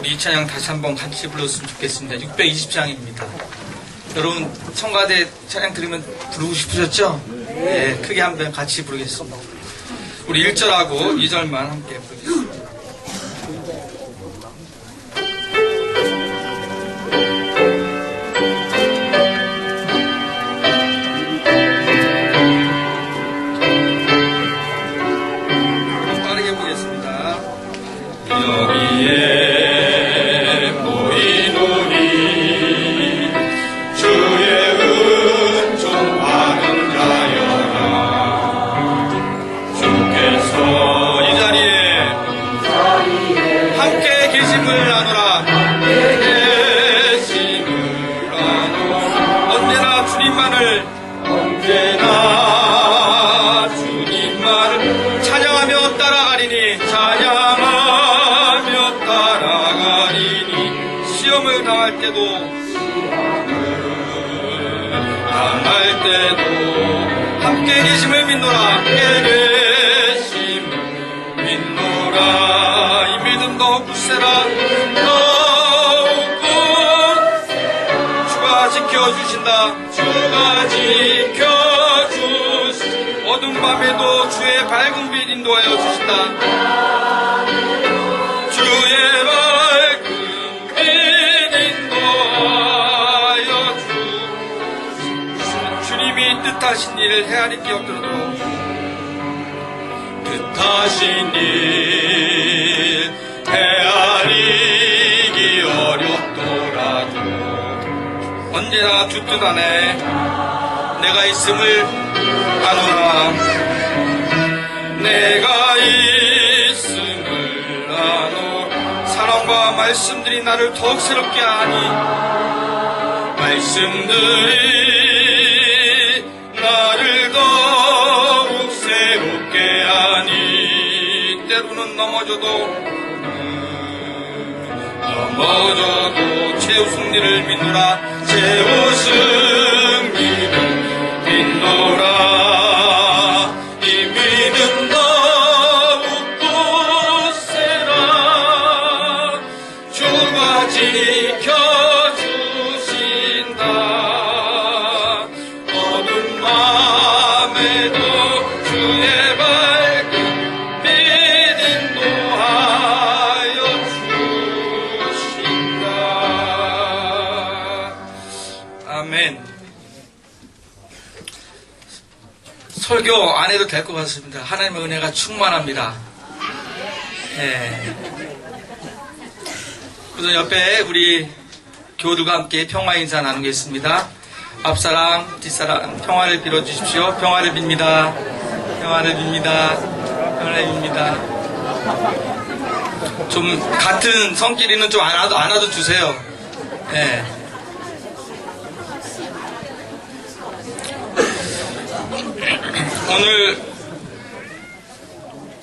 우리 이 찬양 다시 한번 같이 불렀으면 좋겠습니다. 620장입니다. 여러분 청가대 찬양 들으면 부르고 싶으셨죠? 네, 크게 한번 같이 부르겠습니다. 우리 1절하고 2절만 함께 부르겠습니다. 여기에 모이노니 주의 은총 받은 자여라. 주께서 이 자리에 함께 계심을 나누라. 언제나 주님만을 찬양하며 따라가리니 시험을 당할 때도 함께 계심을 믿노라. 함께 계심을 믿노라. 이 믿음 더욱 굳세라. 더욱 주가 지켜주신다. 주가 지켜주신 어두운 밤에도 주의 밝은 빛 인도하여 주신다. 주의 밝은 빛 인도하여 주님이 뜻하신 일을 헤아릴 게 없더라도 뜻하신 일 헤아리기 어렵더라도 언제나 주 뜻 안에 내가 있음을 아노라. 내가 있음을 아노. 사랑과 말씀들이 나를 더욱 새롭게 하니 말씀들이 나를 더욱 새롭게 하니 때로는 넘어져도 최우승리를 믿노라. 최우승리를 믿노라. 이 믿음 더욱 굳세라. 주가 지켜주신다. 어두운 밤에도 주의 밝은 빛 인도하여 주신다. 아멘. 설교 안 해도 될 것 같습니다. 하나님의 은혜가 충만합니다. 네. 그래서 옆에 우리 교우들과 함께 평화 인사 나누겠습니다. 앞사람, 뒷사람 평화를 빌어주십시오. 평화를 빕니다. 평화를 빕니다. 평화를 빕니다. 좀 같은 성끼리는 좀 안아도 주세요. 네. 오늘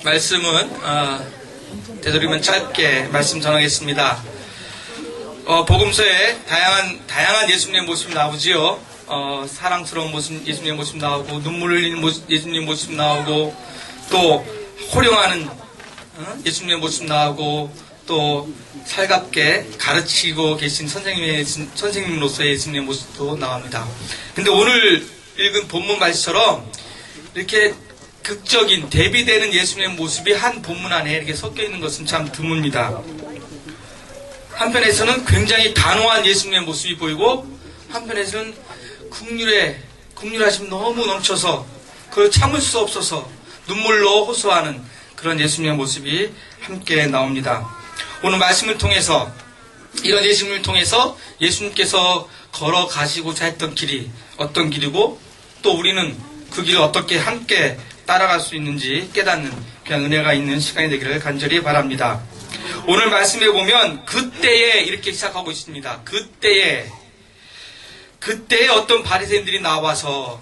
말씀은 되도록이면 짧게 말씀 전하겠습니다. 복음서에 다양한 예수님의 모습이 나오지요. 사랑스러운 모습, 예수님의 모습 나오고, 눈물 흘리는 예수님의 모습 나오고, 또 호령하는 예수님의 모습 나오고, 또 살갑게 가르치고 계신 선생님으로서의 예수님의 모습도 나옵니다. 근데 오늘 읽은 본문 말씀처럼 이렇게 극적인 대비되는 예수님의 모습이 한 본문 안에 이렇게 섞여 있는 것은 참 드뭅니다. 한편에서는 굉장히 단호한 예수님의 모습이 보이고, 한편에서는 국률하심 너무 넘쳐서 그걸 참을 수 없어서 눈물로 호소하는 그런 예수님의 모습이 함께 나옵니다. 오늘 말씀을 통해서, 이런 예수님을 통해서 예수님께서 걸어가시고자 했던 길이 어떤 길이고, 또 우리는 그 길을 어떻게 함께 따라갈 수 있는지 깨닫는 그냥 은혜가 있는 시간이 되기를 간절히 바랍니다. 오늘 말씀에 보면 그때에 이렇게 시작하고 있습니다. 그때에 어떤 바리새인들이 나와서,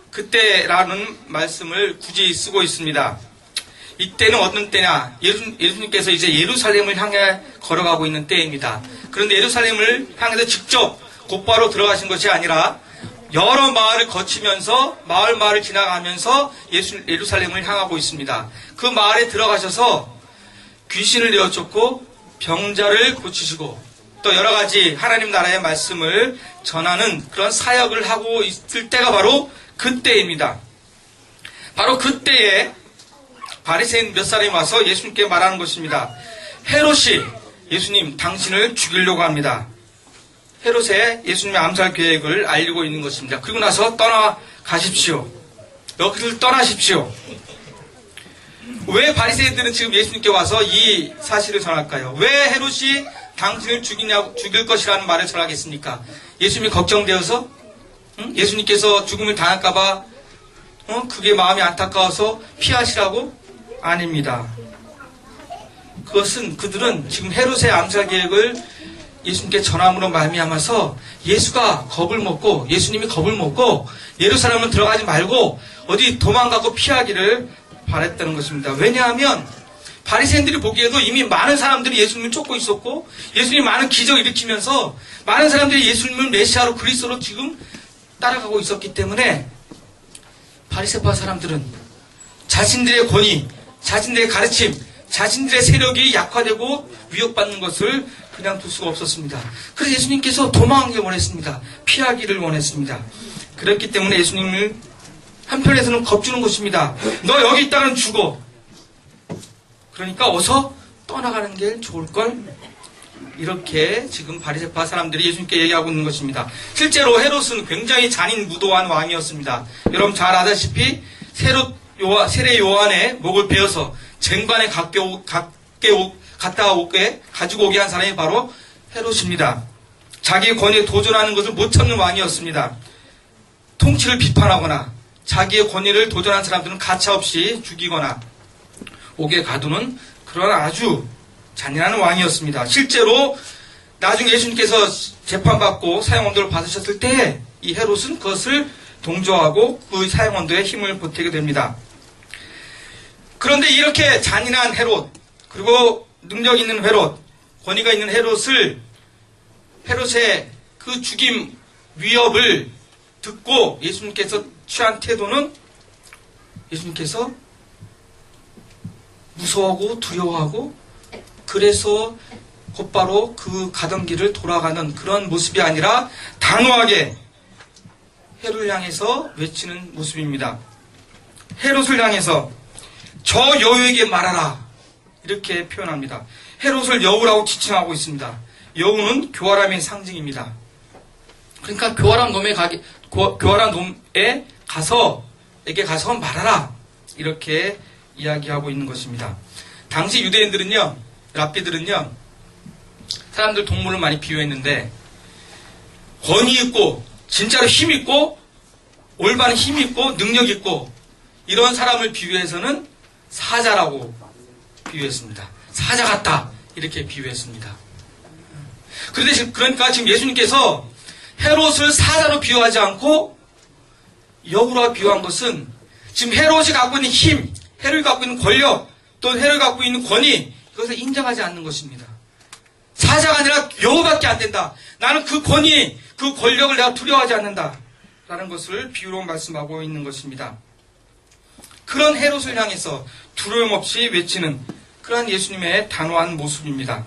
그때라는 말씀을 굳이 쓰고 있습니다. 이때는 어떤 때냐? 예수님께서 이제 예루살렘을 향해 걸어가고 있는 때입니다. 그런데 예루살렘을 향해서 직접 곧바로 들어가신 것이 아니라 여러 마을을 거치면서 마을을 지나가면서 예루살렘을 향하고 있습니다. 그 마을에 들어가셔서 귀신을 내어쫓고 병자를 고치시고 또 여러 가지 하나님 나라의 말씀을 전하는 그런 사역을 하고 있을 때가 바로 그때입니다. 바로 그때에 바리새인 몇 사람이 와서 예수님께 말하는 것입니다. 헤롯이 예수님 당신을 죽이려고 합니다. 헤롯의 예수님의 암살 계획을 알리고 있는 것입니다. 그리고 나서 떠나가십시오. 여기를 떠나십시오. 왜 바리새인들은 지금 예수님께 와서 이 사실을 전할까요? 왜 헤롯이 당신을 죽일 것이라는 말을 전하겠습니까? 예수님이 걱정되어서? 예수님께서 죽음을 당할까봐 그게 마음이 안타까워서 피하시라고? 아닙니다. 그들은 지금 헤롯의 암살 계획을 예수님께 전함으로 말미암아서 예수님이 겁을 먹고 예루살렘은 들어가지 말고 어디 도망가고 피하기를 바랬다는 것입니다. 왜냐하면 바리새인들이 보기에도 이미 많은 사람들이 예수님을 쫓고 있었고 예수님이 많은 기적을 일으키면서 많은 사람들이 예수님을 메시아로 그리스도로 지금 따라가고 있었기 때문에 바리새파 사람들은 자신들의 권위, 자신들의 가르침, 자신들의 세력이 약화되고 위협받는 것을 그냥 둘 수가 없었습니다. 그래서 예수님께서 도망하기를 원했습니다. 피하기를 원했습니다. 그렇기 때문에 예수님을 한편에서는 겁주는 것입니다. 너 여기 있다가는 죽어. 그러니까 어서 떠나가는 게 좋을걸? 이렇게 지금 바리새파 사람들이 예수님께 얘기하고 있는 것입니다. 실제로 헤롯은 굉장히 잔인무도한 왕이었습니다. 여러분 잘 아다시피 세례 요한의 목을 베어서 쟁반에 가지고 오게 한 사람이 바로 헤롯입니다. 자기의 권위에 도전하는 것을 못 참는 왕이었습니다. 통치를 비판하거나 자기의 권위를 도전한 사람들은 가차없이 죽이거나 옥에 가두는 그런 아주 잔인한 왕이었습니다. 실제로 나중에 예수님께서 재판받고 사형언도를 받으셨을 때 이 헤롯은 그것을 동조하고 그 사형언도에 힘을 보태게 됩니다. 그런데 이렇게 잔인한 헤롯, 그리고 능력 있는 헤롯, 권위가 있는 헤롯의 그 죽임 위협을 듣고 예수님께서 취한 태도는 예수님께서 무서워하고 두려워하고 그래서 곧바로 그 가던 길을 돌아가는 그런 모습이 아니라 단호하게 헤롯을 향해서 외치는 모습입니다. 헤롯을 향해서 저 여우에게 말하라 이렇게 표현합니다. 헤롯을 여우라고 지칭하고 있습니다. 여우는 교활함의 상징입니다. 그러니까 교활한 놈에 가서 말하라 이렇게 이야기하고 있는 것입니다. 당시 유대인들은요, 랍비들은요, 사람들 동물을 많이 비유했는데 권위 있고 진짜로 힘 있고 올바른 힘 있고 능력 있고 이런 사람을 비유해서는 사자라고 비유했습니다. 사자 같다 이렇게 비유했습니다. 그러니까 지금 예수님께서 헤롯을 사자로 비유하지 않고 여우로 비유한 것은 지금 헤롯이 갖고 있는 힘, 헤롯이 갖고 있는 권력, 또 헤롯이 갖고 있는 권위 이것을 인정하지 않는 것입니다. 사자가 아니라 여우밖에 안 된다. 나는 그 권위, 그 권력을 내가 두려워하지 않는다. 라는 것을 비유로 말씀하고 있는 것입니다. 그런 헤롯을 향해서 두려움 없이 외치는 그런 예수님의 단호한 모습입니다.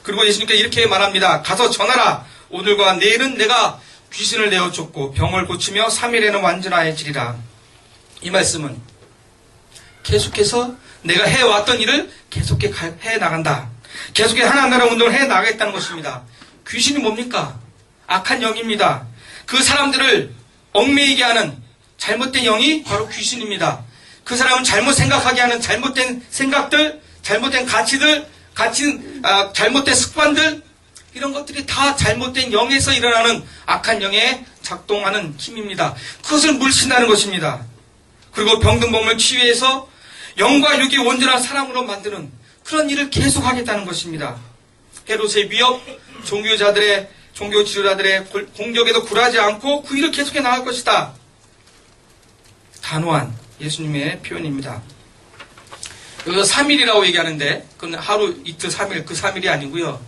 그리고 예수님께 이렇게 말합니다. 가서 전하라. 오늘과 내일은 내가 귀신을 내어쫓고 병을 고치며 3일에는 완전하여지리라. 이 말씀은 계속해서 내가 해왔던 일을 계속해 나간다. 계속해 하나님 나라 운동을 해 나가겠다는 것입니다. 귀신이 뭡니까? 악한 영입니다. 그 사람들을 얽매이게 하는 잘못된 영이 바로 귀신입니다. 그 사람은 잘못 생각하게 하는 잘못된 생각들, 잘못된 가치들, 잘못된 습관들 이런 것들이 다 잘못된 영에서 일어나는 악한 영에 작동하는 힘입니다. 그것을 물신하는 것입니다. 그리고 병든 몸을 치유해서 영과 육이 온전한 사람으로 만드는 그런 일을 계속하겠다는 것입니다. 헤롯의 위협, 종교 지도자들의 공격에도 굴하지 않고 그 일을 계속해 나갈 것이다. 단호한 예수님의 표현입니다. 여기서 3일이라고 얘기하는데 그건 하루, 이틀, 3일, 그 3일이 아니고요.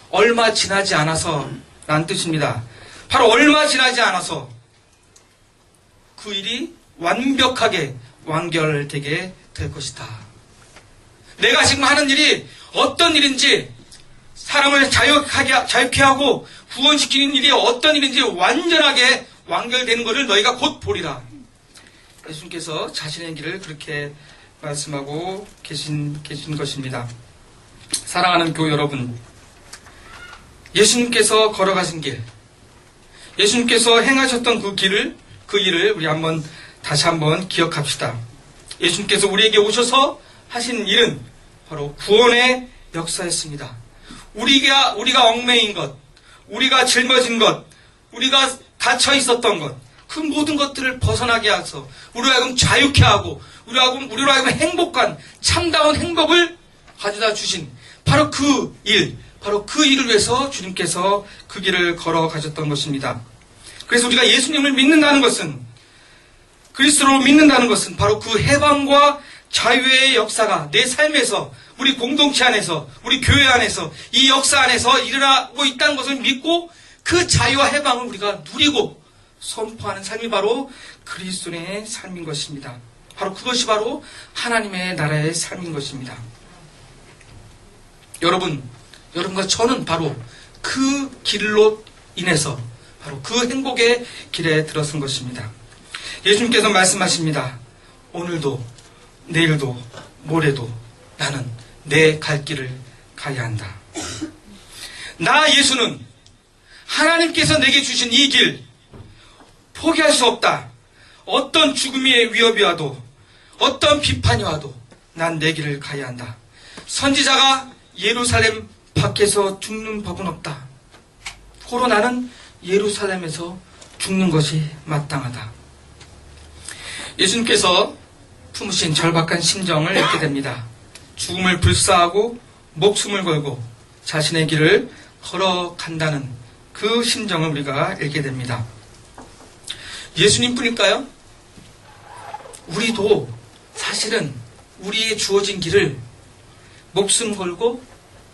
얼마 지나지 않아서 라는 뜻입니다. 바로 얼마 지나지 않아서 그 일이 완벽하게 완결되게 될 것이다. 내가 지금 하는 일이 어떤 일인지 사람을 자유케 하고 구원시키는 일이 어떤 일인지 완전하게 완결되는 것을 너희가 곧 보리라. 예수님께서 자신의 길을 그렇게 말씀하고 계신 것입니다. 사랑하는 교회 여러분, 예수님께서 걸어가신 길, 예수님께서 행하셨던 그 일을 우리 다시 한번 기억합시다. 예수님께서 우리에게 오셔서 하신 일은 바로 구원의 역사였습니다. 우리가 얽매인 것, 우리가 짊어진 것, 우리가 갇혀 있었던 것, 그 모든 것들을 벗어나게 하셔서 우리로 하여금 자유케 하고 우리로 하여금 행복한 참다운 행복을 가져다 주신 바로 그 일을 위해서 주님께서 그 길을 걸어가셨던 것입니다. 그래서 우리가 예수님을 믿는다는 것은, 그리스도로 믿는다는 것은 바로 그 해방과 자유의 역사가 내 삶에서, 우리 공동체 안에서, 우리 교회 안에서, 이 역사 안에서 일어나고 있다는 것을 믿고 그 자유와 해방을 우리가 누리고 선포하는 삶이 바로 그리스도의 삶인 것입니다. 바로 그것이 하나님의 나라의 삶인 것입니다. 여러분과 저는 바로 그 길로 인해서 바로 그 행복의 길에 들어선 것입니다. 예수님께서 말씀하십니다. 오늘도, 내일도, 모레도 나는 내 갈 길을 가야 한다. 나 예수는 하나님께서 내게 주신 이 길 포기할 수 없다. 어떤 죽음의 위협이 와도, 어떤 비판이 와도 난 내 길을 가야 한다. 선지자가 예루살렘 밖에서 죽는 법은 없다. 고로 나는 예루살렘에서 죽는 것이 마땅하다. 예수님께서 품으신 절박한 심정을 읽게 됩니다. 죽음을 불사하고 목숨을 걸고 자신의 길을 걸어간다는 그 심정을 우리가 읽게 됩니다. 예수님뿐일까요? 우리도 사실은 우리의 주어진 길을 목숨 걸고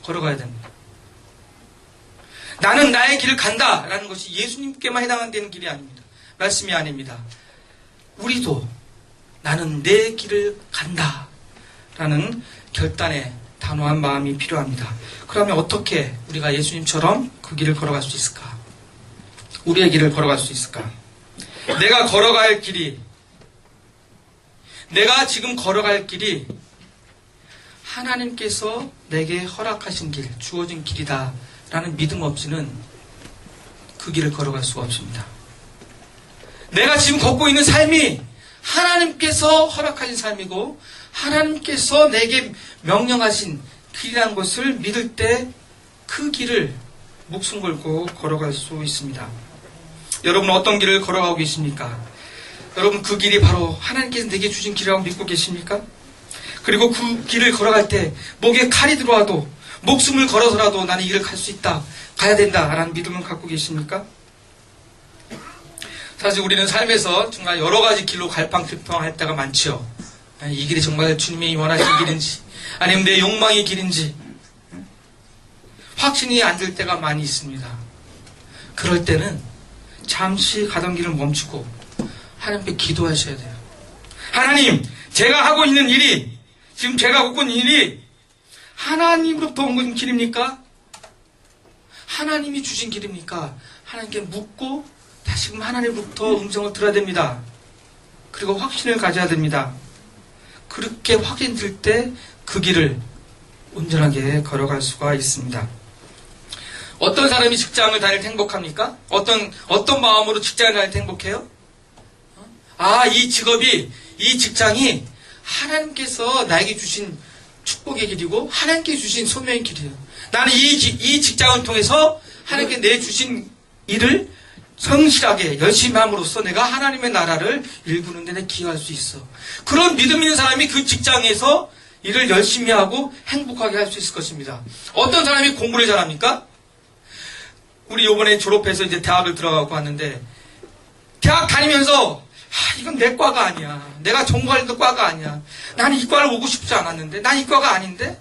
걸어가야 됩니다. 나는 나의 길을 간다라는 것이 예수님께만 해당되는 길이 아닙니다. 말씀이 아닙니다. 우리도 나는 내 길을 간다라는 결단의 단호한 마음이 필요합니다. 그러면 어떻게 우리가 예수님처럼 그 길을 걸어갈 수 있을까? 우리의 길을 걸어갈 수 있을까? 내가 지금 걸어갈 길이 하나님께서 내게 허락하신 길, 주어진 길이다 라는 믿음 없이는 그 길을 걸어갈 수가 없습니다. 내가 지금 걷고 있는 삶이 하나님께서 허락하신 삶이고 하나님께서 내게 명령하신 길이라는 것을 믿을 때 그 길을 목숨 걸고 걸어갈 수 있습니다. 여러분은 어떤 길을 걸어가고 계십니까? 여러분 그 길이 바로 하나님께서 내게 주신 길이라고 믿고 계십니까? 그리고 그 길을 걸어갈 때 목에 칼이 들어와도 목숨을 걸어서라도 나는 이 길을 갈 수 있다, 가야 된다라는 믿음을 갖고 계십니까? 사실 우리는 삶에서 정말 여러 가지 길로 갈팡질팡할 때가 많지요. 이 길이 정말 주님이 원하신 길인지 아니면 내 욕망의 길인지 확신이 안 들 때가 많이 있습니다. 그럴 때는 잠시 가던 길을 멈추고 하나님께 기도하셔야 돼요. 하나님, 제가 하고 있는 일이, 지금 제가 걷고 있는 일이 하나님으로부터 온 길입니까? 하나님이 주신 길입니까? 하나님께 묻고 다시금 하나님으로부터 음성을 들어야 됩니다. 그리고 확신을 가져야 됩니다. 그렇게 확신 들 때 그 길을 온전하게 걸어갈 수가 있습니다. 어떤 사람이 직장을 다닐 때 행복합니까? 어떤 마음으로 직장을 다닐 때 행복해요? 이 직업이, 이 직장이 하나님께서 나에게 주신 축복의 길이고 하나님께 주신 소명의 길이에요. 나는 이 직장을 통해서 하나님께 내주신 일을 성실하게 열심히 함으로써 내가 하나님의 나라를 일구는 데 기여할 수 있어. 그런 믿음 있는 사람이 그 직장에서 일을 열심히 하고 행복하게 할 수 있을 것입니다. 어떤 사람이 공부를 잘합니까? 우리 이번에 졸업해서 이제 대학을 들어가고 왔는데 대학 다니면서 이건 내 과가 아니야. 내가 전공할 과가 아니야. 나는 이 과를 오고 싶지 않았는데 난 이 과가 아닌데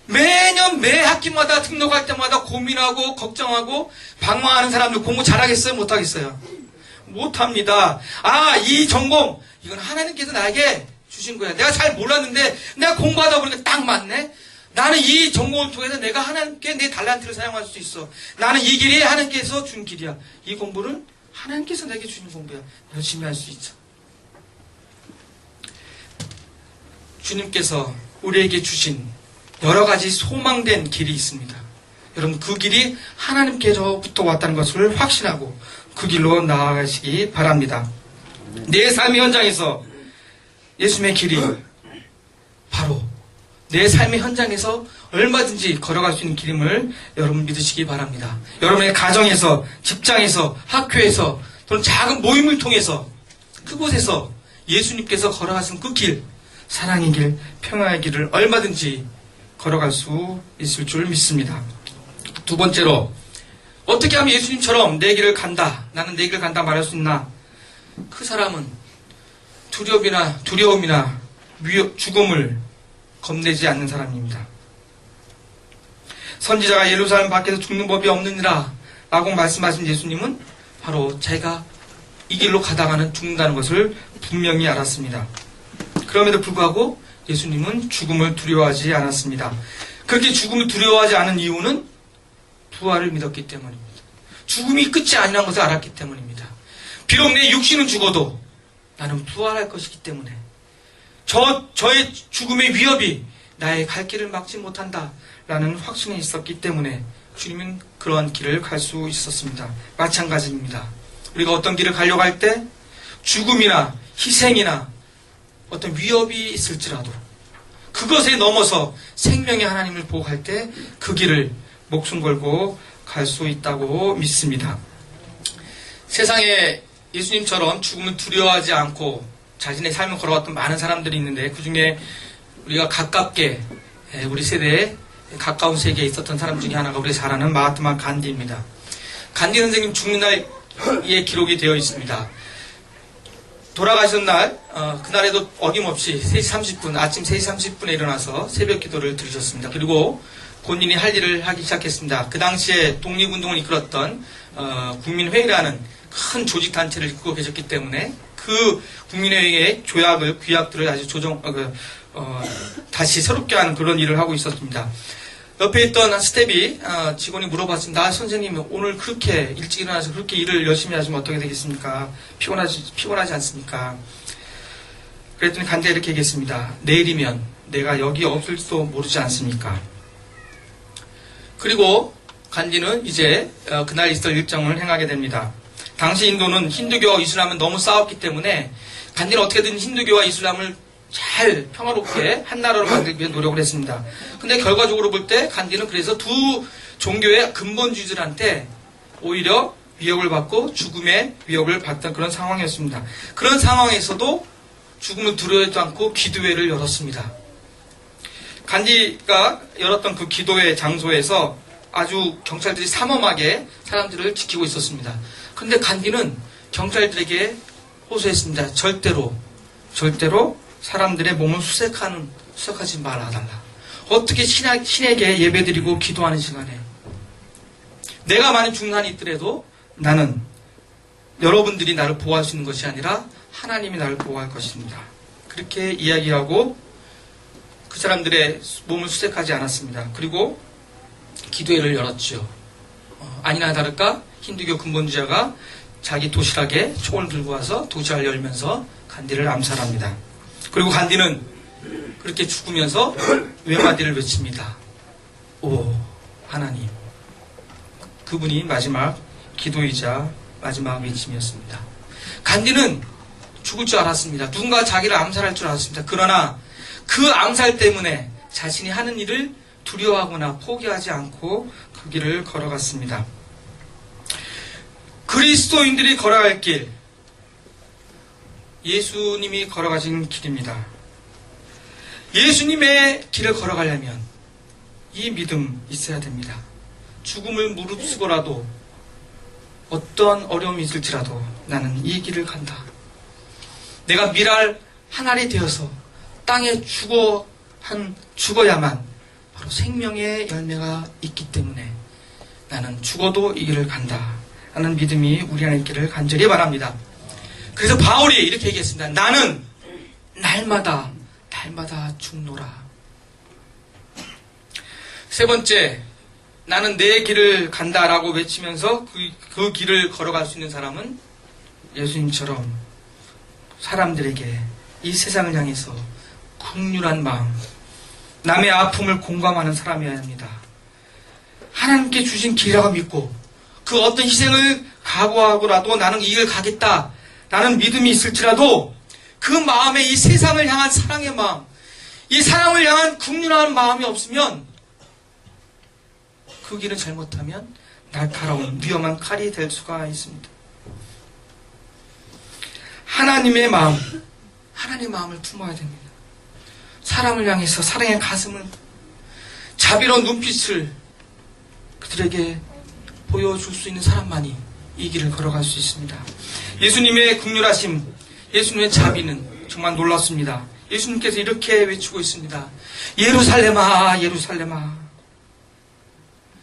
매년 매 학기마다 등록할 때마다 고민하고 걱정하고 방황하는 사람들 공부 잘하겠어요? 못하겠어요? 못합니다. 이 전공 이건 하나님께서 나에게 주신 거야. 내가 잘 몰랐는데 내가 공부하다 보니까 딱 맞네. 나는 이 전공을 통해서 내가 하나님께 내 달란트를 사용할 수 있어. 나는 이 길이 하나님께서 준 길이야. 이 공부는 하나님께서 내게 주는 공부야. 열심히 할 수 있어. 주님께서 우리에게 주신 여러 가지 소망된 길이 있습니다. 여러분, 그 길이 하나님께로부터 왔다는 것을 확신하고 그 길로 나아가시기 바랍니다. 내 삶의 현장에서 예수님의 길이 바로 내 삶의 현장에서 얼마든지 걸어갈 수 있는 길임을 여러분 믿으시기 바랍니다. 여러분의 가정에서, 직장에서, 학교에서, 또는 작은 모임을 통해서 그곳에서 예수님께서 걸어가신 그 길, 사랑의 길, 평화의 길을 얼마든지 걸어갈 수 있을 줄 믿습니다. 두 번째로, 어떻게 하면 예수님처럼 내 길을 간다, 나는 내 길을 간다 말할 수 있나? 그 사람은 두려움이나 죽음을 겁내지 않는 사람입니다. 선지자가 예루살렘 밖에서 죽는 법이 없느니라 라고 말씀하신 예수님은 바로 제가 이 길로 가다가는 죽는다는 것을 분명히 알았습니다. 그럼에도 불구하고 예수님은 죽음을 두려워하지 않았습니다. 그렇게 죽음을 두려워하지 않은 이유는 부활을 믿었기 때문입니다. 죽음이 끝이 아니라는 것을 알았기 때문입니다. 비록 내 육신은 죽어도 나는 부활할 것이기 때문에 저의 죽음의 위협이 나의 갈 길을 막지 못한다라는 확신이 있었기 때문에 주님은 그러한 길을 갈 수 있었습니다. 마찬가지입니다. 우리가 어떤 길을 가려고 할 때 죽음이나 희생이나 어떤 위협이 있을지라도 그것에 넘어서 생명의 하나님을 보고 갈 때 그 길을 목숨 걸고 갈 수 있다고 믿습니다. 세상에 예수님처럼 죽음을 두려워하지 않고 자신의 삶을 걸어왔던 많은 사람들이 있는데 그 중에 우리가 가깝게 우리 세대에 가까운 세계에 있었던 사람 중에 하나가 우리가 잘 아는 마하트마 간디입니다. 간디 선생님 죽는 날에 기록이 되어 있습니다. 돌아가신 날 그날에도 어김없이 3시 30분 아침 3시 30분에 일어나서 새벽 기도를 드리셨습니다. 그리고 본인이 할 일을 하기 시작했습니다. 그 당시에 독립운동을 이끌었던 국민회의라는 큰 조직단체를 이끌고 계셨기 때문에 그 국민회의의 규약들을 아주 다시 새롭게 하는 그런 일을 하고 있었습니다. 옆에 있던 스텝이 직원이 물어봤습니다. 선생님 오늘 그렇게 일찍 일어나서 그렇게 일을 열심히 하시면 어떻게 되겠습니까? 피곤하지 않습니까? 그랬더니 간디가 이렇게 얘기했습니다. 내일이면 내가 여기 없을지도 모르지 않습니까? 그리고 간디는 이제 그날 있을 일정을 행하게 됩니다. 당시 인도는 힌두교와 이슬람은 너무 싸웠기 때문에 간디는 어떻게든 힌두교와 이슬람을 잘 평화롭게 한 나라로 만들기 위해 노력을 했습니다. 근데 결과적으로 볼 때 간디는 그래서 두 종교의 근본주의들한테 오히려 위협을 받고 죽음의 위협을 받던 그런 상황이었습니다. 그런 상황에서도 죽음을 두려워하지 않고 기도회를 열었습니다. 간디가 열었던 그 기도회 장소에서 아주 경찰들이 삼엄하게 사람들을 지키고 있었습니다. 그런데 간디는 경찰들에게 호소했습니다. 절대로 사람들의 몸을 수색하지 말아달라. 어떻게 신에게 예배드리고 기도하는 시간에 내가 만약 죽는 한이 있더라도 나는 여러분들이 나를 보호할 수 있는 것이 아니라 하나님이 나를 보호할 것입니다. 그렇게 이야기하고 그 사람들의 몸을 수색하지 않았습니다. 그리고 기도회를 열었죠. 아니나 다를까 힌두교 근본주의자가 자기 도시락에 총을 들고 와서 도시락을 열면서 간디를 암살합니다. 그리고 간디는 그렇게 죽으면서 외마디를 외칩니다. 오 하나님. 그분이 마지막 기도이자 마지막 외침이었습니다. 간디는 죽을 줄 알았습니다. 누군가 자기를 암살할 줄 알았습니다. 그러나 그 암살 때문에 자신이 하는 일을 두려워하거나 포기하지 않고 그 길을 걸어갔습니다. 그리스도인들이 걸어갈 길, 예수님이 걸어가신 길입니다. 예수님의 길을 걸어가려면 이 믿음 있어야 됩니다. 죽음을 무릅쓰고라도 어떤 어려움이 있을지라도 나는 이 길을 간다. 내가 미랄 한 알이 되어서 땅에 죽어야만 바로 생명의 열매가 있기 때문에 나는 죽어도 이 길을 간다 하는 믿음이 우리 안에 있기를 간절히 바랍니다. 그래서 바울이 이렇게 얘기했습니다. 나는 날마다 죽노라. 세 번째, 나는 내 길을 간다라고 외치면서 그 길을 걸어갈 수 있는 사람은 예수님처럼 사람들에게 이 세상을 향해서 긍휼한 마음, 남의 아픔을 공감하는 사람이어야 합니다. 하나님께 주신 길이라고 믿고 그 어떤 희생을 각오하고라도 나는 이 길을 가겠다 라는 믿음이 있을지라도 그 마음에 이 세상을 향한 사랑의 마음, 이 사람을 향한 긍휼한 마음이 없으면 그 길을 잘못하면 날카로운 위험한 칼이 될 수가 있습니다. 하나님의 마음을 품어야 됩니다. 사람을 향해서 사랑의 가슴을, 자비로운 눈빛을 그들에게 보여줄 수 있는 사람만이 이 길을 걸어갈 수 있습니다. 예수님의 긍휼하심, 예수님의 자비는 정말 놀랍습니다. 예수님께서 이렇게 외치고 있습니다. 예루살렘아, 예루살렘아.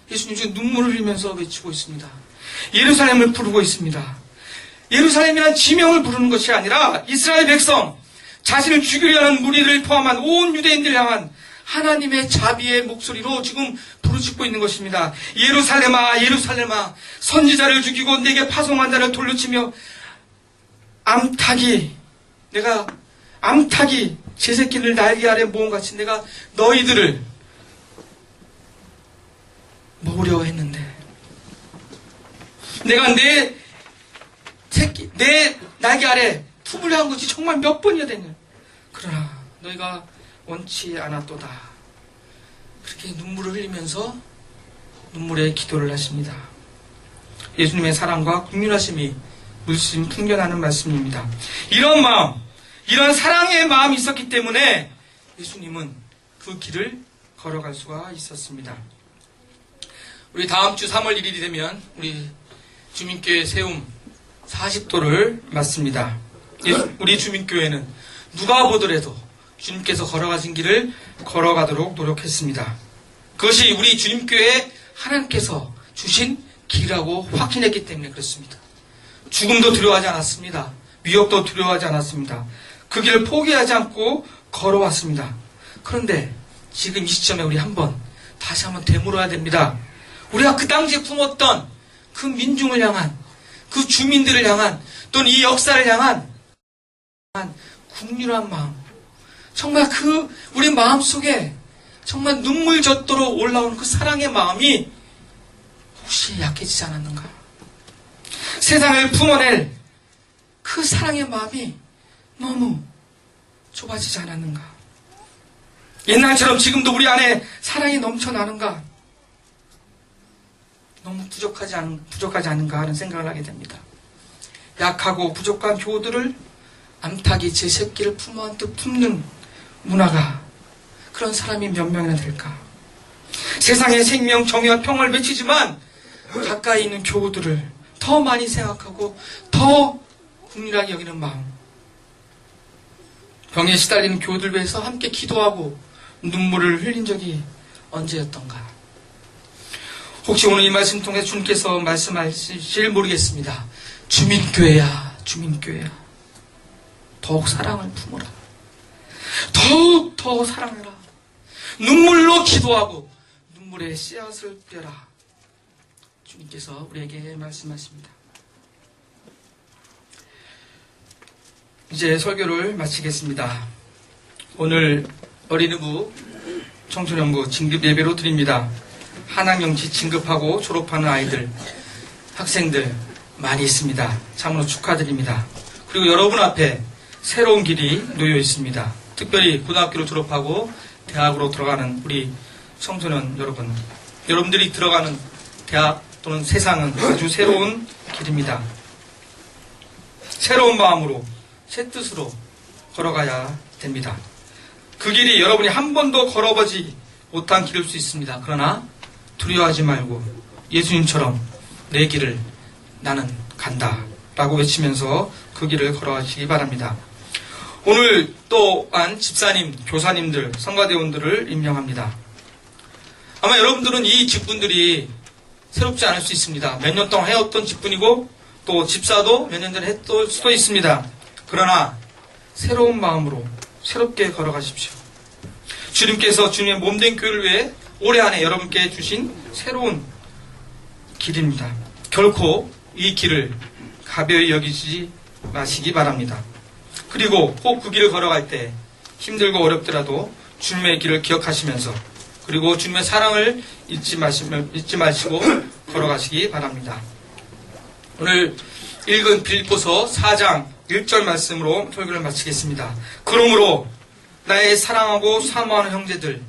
예수님 지금 눈물을 흘리면서 외치고 있습니다. 예루살렘을 부르고 있습니다. 예루살렘이란 지명을 부르는 것이 아니라 이스라엘 백성, 자신을 죽이려 하는 무리들을 포함한 온 유대인들 향한 하나님의 자비의 목소리로 지금 부르짖고 있는 것입니다. 예루살렘아, 예루살렘아, 선지자를 죽이고 내게 파송한 자를 돌려치며 암탉이 제 새끼를 날개 아래 모음같이 내가 너희들을 먹으려 했는데 내가 내 날개 아래 품으려 한 것이 정말 몇 번이나 됐냐. 그러나 너희가 원치 않았도다. 그렇게 눈물을 흘리면서 눈물의 기도를 하십니다. 예수님의 사랑과 긍휼하심이 물씬 풍겨나는 말씀입니다. 이런 마음, 이런 사랑의 마음이 있었기 때문에 예수님은 그 길을 걸어갈 수가 있었습니다. 우리 다음 주 3월 1일이 되면 우리 주민교회 세움 40도를 맞습니다. 우리 주민교회는 누가 보더라도 주님께서 걸어가신 길을 걸어가도록 노력했습니다. 그것이 우리 주님교회에 하나님께서 주신 길이라고 확신했기 때문에 그렇습니다. 죽음도 두려워하지 않았습니다. 위협도 두려워하지 않았습니다. 그 길을 포기하지 않고 걸어왔습니다. 그런데 지금 이 시점에 우리 다시 한번 되물어야 됩니다. 우리가 그 당시에 품었던 그 민중을 향한, 그 주민들을 향한, 또는 이 역사를 향한 긍휼한 마음, 정말 우리 마음 속에 정말 눈물 젖도록 올라오는 그 사랑의 마음이 혹시 약해지지 않았는가? 세상을 품어낼 그 사랑의 마음이 너무 좁아지지 않았는가? 옛날처럼 지금도 우리 안에 사랑이 넘쳐나는가? 너무 부족하지 않은가 하는 생각을 하게 됩니다. 약하고 부족한 교우들을 암탉이 제 새끼를 품어안듯 품는 문화가 그런 사람이 몇 명이나 될까? 세상의 생명, 정의와 평화를 외치지만 가까이 있는 교우들을 더 많이 생각하고 더 긍휼하게 여기는 마음. 병에 시달리는 교우들 위해서 함께 기도하고 눈물을 흘린 적이 언제였던가? 혹시 오늘 이 말씀 통해 주님께서 말씀하실지 모르겠습니다. 주민교회야, 주민교회야. 더욱 사랑을 품어라. 더욱 더 사랑해라. 눈물로 기도하고 눈물의 씨앗을 뿌려라. 주님께서 우리에게 말씀하십니다. 이제 설교를 마치겠습니다. 오늘 어린이부, 청소년부 진급 예배로 드립니다. 한학영지 진급하고 졸업하는 아이들, 학생들 많이 있습니다. 참으로 축하드립니다. 그리고 여러분 앞에 새로운 길이 놓여 있습니다. 특별히 고등학교를 졸업하고 대학으로 들어가는 우리 청소년 여러분, 여러분들이 들어가는 대학 또는 세상은 아주 새로운 길입니다. 새로운 마음으로, 새 뜻으로 걸어가야 됩니다. 그 길이 여러분이 한 번도 걸어보지 못한 길일 수 있습니다. 그러나 두려워하지 말고 예수님처럼 내 길을 나는 간다 라고 외치면서 그 길을 걸어가시기 바랍니다. 오늘 또한 집사님, 교사님들, 성가대원들을 임명합니다. 아마 여러분들은 이 직분들이 새롭지 않을 수 있습니다. 몇 년 동안 해왔던 직분이고 또 집사도 몇 년 전에 했을 수도 있습니다. 그러나 새로운 마음으로 새롭게 걸어가십시오. 주님께서 주님의 몸된 교회를 위해 올해 안에 여러분께 주신 새로운 길입니다. 결코 이 길을 가벼이 여기지 마시기 바랍니다. 그리고 꼭 그 길을 걸어갈 때 힘들고 어렵더라도 주님의 길을 기억하시면서 그리고 주님의 사랑을 잊지 마시고 걸어가시기 바랍니다. 오늘 읽은 빌립보서 4장 1절 말씀으로 설교를 마치겠습니다. 그러므로 나의 사랑하고 사모하는 형제들,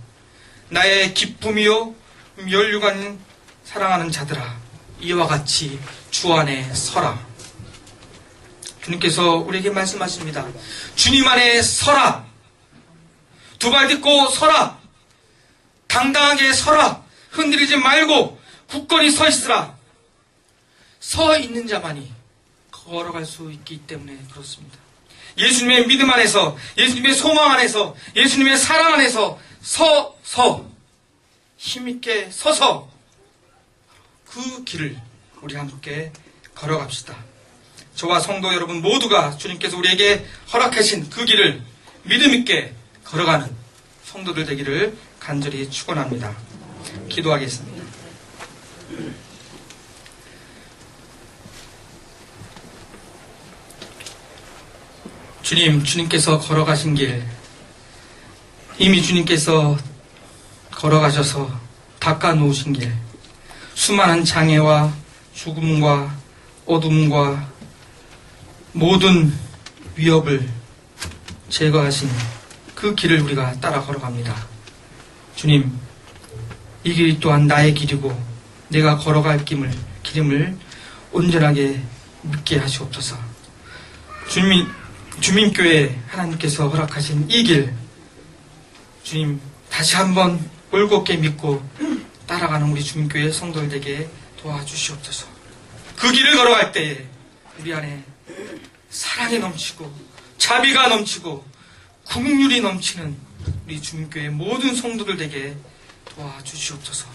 나의 기쁨이요 멸류관 사랑하는 자들아, 이와 같이 주 안에 서라. 주님께서 우리에게 말씀하십니다. 주님 안에 서라. 두 발 딛고 서라. 당당하게 서라. 흔들리지 말고 굳건히 서 있으라. 서 있는 자만이 걸어갈 수 있기 때문에 그렇습니다. 예수님의 믿음 안에서, 예수님의 소망 안에서, 예수님의 사랑 안에서 힘있게 서서 그 길을 우리 함께 걸어갑시다. 저와 성도 여러분 모두가 주님께서 우리에게 허락하신 그 길을 믿음있게 걸어가는 성도들 되기를 간절히 축원합니다. 기도하겠습니다. 주님께서 걸어가신 길, 이미 주님께서 걸어가셔서 닦아놓으신 길, 수많은 장애와 죽음과 어둠과 모든 위협을 제거하신 그 길을 우리가 따라 걸어갑니다. 주님, 이 길이 또한 나의 길이고 내가 걸어갈 길임을 온전하게 믿게 하시옵소서. 주민교회 하나님께서 허락하신 이 길, 주님 다시 한번 올곧게 믿고 따라가는 우리 주민교회 성도들에게 도와주시옵소서. 그 길을 걸어갈 때에 우리 안에 사랑이 넘치고 자비가 넘치고 긍휼이 넘치는 우리 주민교회 모든 성도들에게 도와주시옵소서.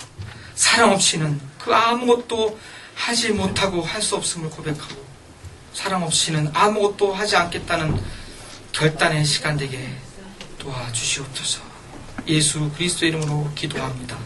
사랑 없이는 그 아무것도 하지 못하고 할 수 없음을 고백하고 사랑 없이는 아무것도 하지 않겠다는 결단의 시간 되게 도와주시옵소서. 예수 그리스도의 이름으로 기도합니다.